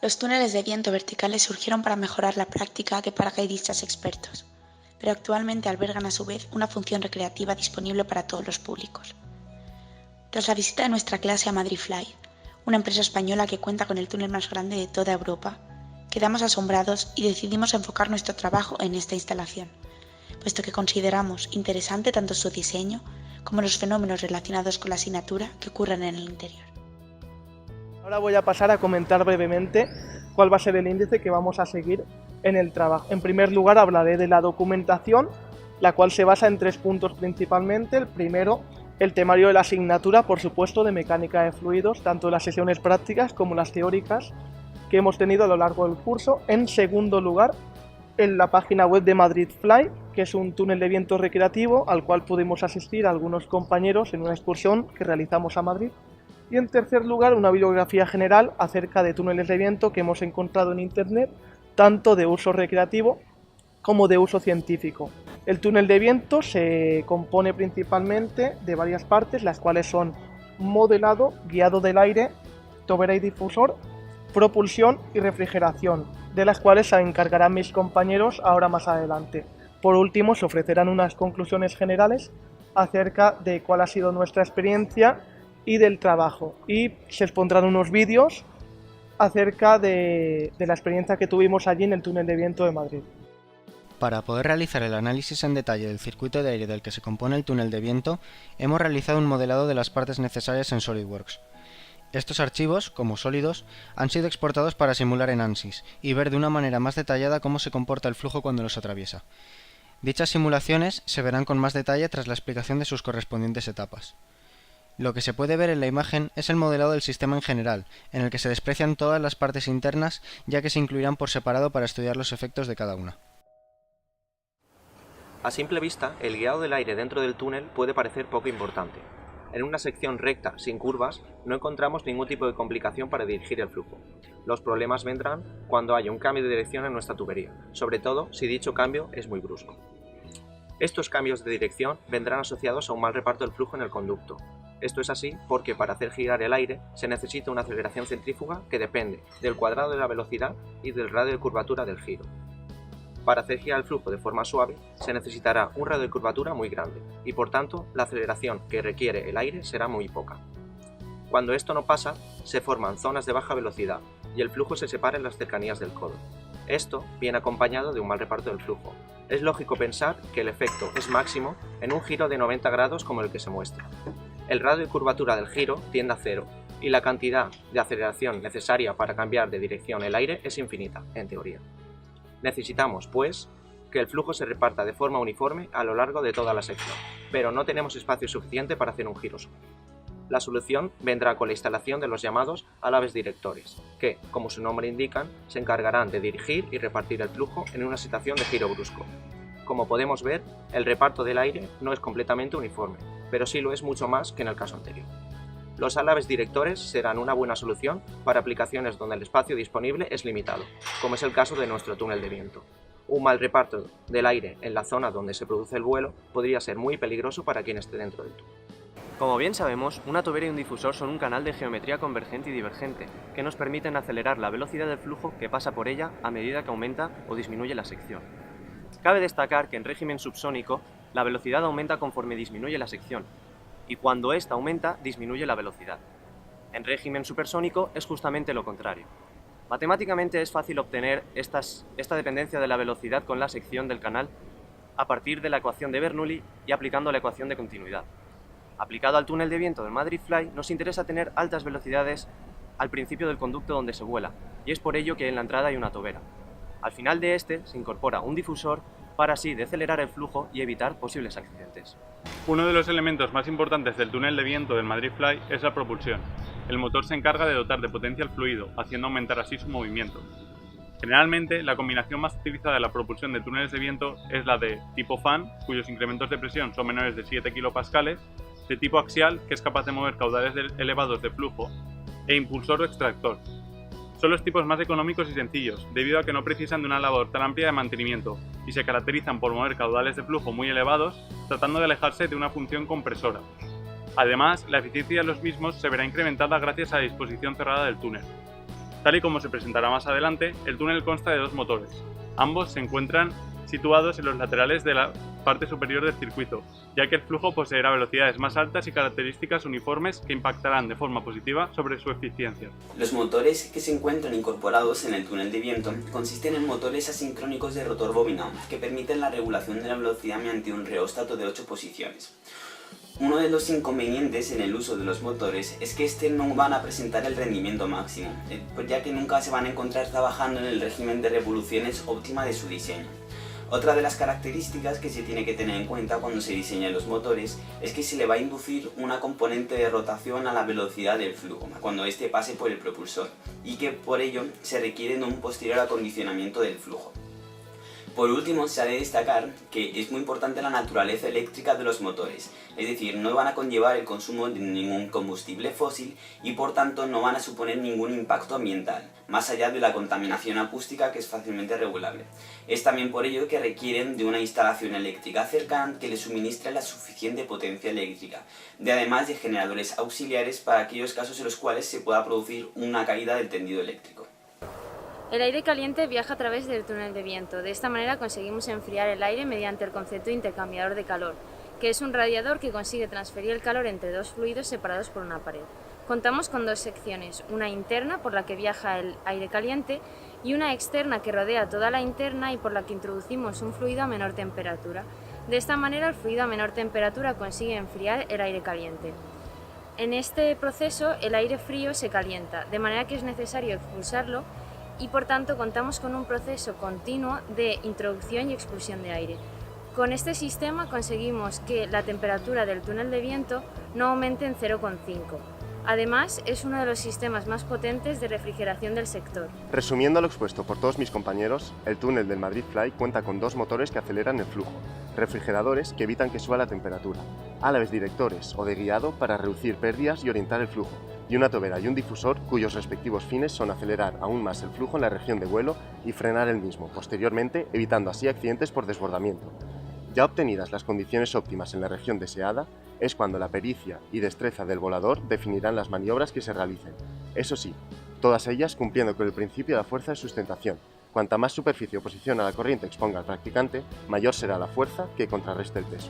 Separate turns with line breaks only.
Los túneles de viento verticales surgieron para mejorar la práctica de paracaidistas expertos, pero actualmente albergan a su vez una función recreativa disponible para todos los públicos. Tras la visita de nuestra clase a Madridfly, una empresa española que cuenta con el túnel más grande de toda Europa, quedamos asombrados y decidimos enfocar nuestro trabajo en esta instalación, puesto que consideramos interesante tanto su diseño como los fenómenos relacionados con la asignatura que ocurren en el interior.
Ahora voy a pasar a comentar brevemente cuál va a ser el índice que vamos a seguir en el trabajo. En primer lugar, hablaré de la documentación, la cual se basa en 3 puntos principalmente. El primero, el temario de la asignatura, por supuesto, de mecánica de fluidos, tanto las sesiones prácticas como las teóricas que hemos tenido a lo largo del curso. En segundo lugar, en la página web de Madridfly, que es un túnel de viento recreativo al cual pudimos asistir algunos compañeros en una excursión que realizamos a Madrid. Y en tercer lugar, una bibliografía general acerca de túneles de viento que hemos encontrado en internet, tanto de uso recreativo como de uso científico. El túnel de viento se compone principalmente de varias partes, las cuales son modelado, guiado del aire, tobera y difusor, propulsión y refrigeración, de las cuales se encargarán mis compañeros ahora más adelante. Por último, se ofrecerán unas conclusiones generales acerca de cuál ha sido nuestra experiencia y del trabajo, y se expondrán unos vídeos acerca de la experiencia que tuvimos allí en el túnel de viento de Madrid.
Para poder realizar el análisis en detalle del circuito de aire del que se compone el túnel de viento, hemos realizado un modelado de las partes necesarias en SolidWorks. Estos archivos, como sólidos, han sido exportados para simular en ANSYS y ver de una manera más detallada cómo se comporta el flujo cuando los atraviesa. Dichas simulaciones se verán con más detalle tras la explicación de sus correspondientes etapas. Lo que se puede ver en la imagen es el modelado del sistema en general, en el que se desprecian todas las partes internas, ya que se incluirán por separado para estudiar los efectos de cada una.
A simple vista, el guiado del aire dentro del túnel puede parecer poco importante. En una sección recta, sin curvas, no encontramos ningún tipo de complicación para dirigir el flujo. Los problemas vendrán cuando haya un cambio de dirección en nuestra tubería, sobre todo si dicho cambio es muy brusco. Estos cambios de dirección vendrán asociados a un mal reparto del flujo en el conducto. Esto es así porque para hacer girar el aire se necesita una aceleración centrífuga que depende del cuadrado de la velocidad y del radio de curvatura del giro. Para hacer girar el flujo de forma suave se necesitará un radio de curvatura muy grande y por tanto la aceleración que requiere el aire será muy poca. Cuando esto no pasa, se forman zonas de baja velocidad y el flujo se separa en las cercanías del codo. Esto viene acompañado de un mal reparto del flujo. Es lógico pensar que el efecto es máximo en un giro de 90 grados como el que se muestra. El radio de curvatura del giro tiende a cero y la cantidad de aceleración necesaria para cambiar de dirección el aire es infinita, en teoría. Necesitamos, pues, que el flujo se reparta de forma uniforme a lo largo de toda la sección, pero no tenemos espacio suficiente para hacer un giro solo. La solución vendrá con la instalación de los llamados alaves directores, que, como su nombre indican, se encargarán de dirigir y repartir el flujo en una situación de giro brusco. Como podemos ver, el reparto del aire no es completamente uniforme, pero sí lo es mucho más que en el caso anterior. Los alaves directores serán una buena solución para aplicaciones donde el espacio disponible es limitado, como es el caso de nuestro túnel de viento. Un mal reparto del aire en la zona donde se produce el vuelo podría ser muy peligroso para quien esté dentro del túnel.
Como bien sabemos, una tobera y un difusor son un canal de geometría convergente y divergente, que nos permiten acelerar la velocidad del flujo que pasa por ella a medida que aumenta o disminuye la sección. Cabe destacar que en régimen subsónico, la velocidad aumenta conforme disminuye la sección, y cuando ésta aumenta, disminuye la velocidad. En régimen supersónico es justamente lo contrario. Matemáticamente es fácil obtener esta dependencia de la velocidad con la sección del canal a partir de la ecuación de Bernoulli y aplicando la ecuación de continuidad. Aplicado al túnel de viento del Madridfly, nos interesa tener altas velocidades al principio del conducto donde se vuela, y es por ello que en la entrada hay una tobera. Al final de este se incorpora un difusor para así decelerar el flujo y evitar posibles accidentes.
Uno de los elementos más importantes del túnel de viento del Madridfly es la propulsión. El motor se encarga de dotar de potencia al fluido, haciendo aumentar así su movimiento. Generalmente, la combinación más utilizada de la propulsión de túneles de viento es la de tipo fan, cuyos incrementos de presión son menores de 7 kPa, de tipo axial, que es capaz de mover caudales elevados de flujo, e impulsor o extractor. Son los tipos más económicos y sencillos, debido a que no precisan de una labor tan amplia de mantenimiento y se caracterizan por mover caudales de flujo muy elevados, tratando de alejarse de una función compresora. Además, la eficiencia de los mismos se verá incrementada gracias a la disposición cerrada del túnel. Tal y como se presentará más adelante, el túnel consta de dos motores. Ambos se encuentran situados en los laterales de la parte superior del circuito, ya que el flujo poseerá velocidades más altas y características uniformes que impactarán de forma positiva sobre su eficiencia.
Los motores que se encuentran incorporados en el túnel de viento consisten en motores asincrónicos de rotor bobinado que permiten la regulación de la velocidad mediante un reóstato de 8 posiciones. Uno de los inconvenientes en el uso de los motores es que no van a presentar el rendimiento máximo, ya que nunca se van a encontrar trabajando en el régimen de revoluciones óptima de su diseño. Otra de las características que se tiene que tener en cuenta cuando se diseñan los motores es que se le va a inducir una componente de rotación a la velocidad del flujo cuando éste pase por el propulsor, y que por ello se requiere de un posterior acondicionamiento del flujo. Por último, se ha de destacar que es muy importante la naturaleza eléctrica de los motores, es decir, no van a conllevar el consumo de ningún combustible fósil y por tanto no van a suponer ningún impacto ambiental, más allá de la contaminación acústica que es fácilmente regulable. Es también por ello que requieren de una instalación eléctrica cercana que les suministre la suficiente potencia eléctrica, además de generadores auxiliares para aquellos casos en los cuales se pueda producir una caída del tendido eléctrico.
El aire caliente viaja a través del túnel de viento. De esta manera conseguimos enfriar el aire mediante el concepto de intercambiador de calor, que es un radiador que consigue transferir el calor entre dos fluidos separados por una pared. Contamos con dos secciones, una interna por la que viaja el aire caliente y una externa que rodea toda la interna y por la que introducimos un fluido a menor temperatura. De esta manera el fluido a menor temperatura consigue enfriar el aire caliente. En este proceso el aire frío se calienta, de manera que es necesario expulsarlo y por tanto contamos con un proceso continuo de introducción y expulsión de aire. Con este sistema conseguimos que la temperatura del túnel de viento no aumente en 0,5. Además, es uno de los sistemas más potentes de refrigeración del sector.
Resumiendo lo expuesto por todos mis compañeros, el túnel del Madrid Fly cuenta con dos motores que aceleran el flujo, refrigeradores que evitan que suba la temperatura, álabes directores o de guiado para reducir pérdidas y orientar el flujo, y una tobera y un difusor cuyos respectivos fines son acelerar aún más el flujo en la región de vuelo y frenar el mismo, posteriormente evitando así accidentes por desbordamiento. Ya obtenidas las condiciones óptimas en la región deseada, es cuando la pericia y destreza del volador definirán las maniobras que se realicen. Eso sí, todas ellas cumpliendo con el principio de la fuerza de sustentación. Cuanta más superficie o posición a la corriente exponga al practicante, mayor será la fuerza que contrarreste el peso.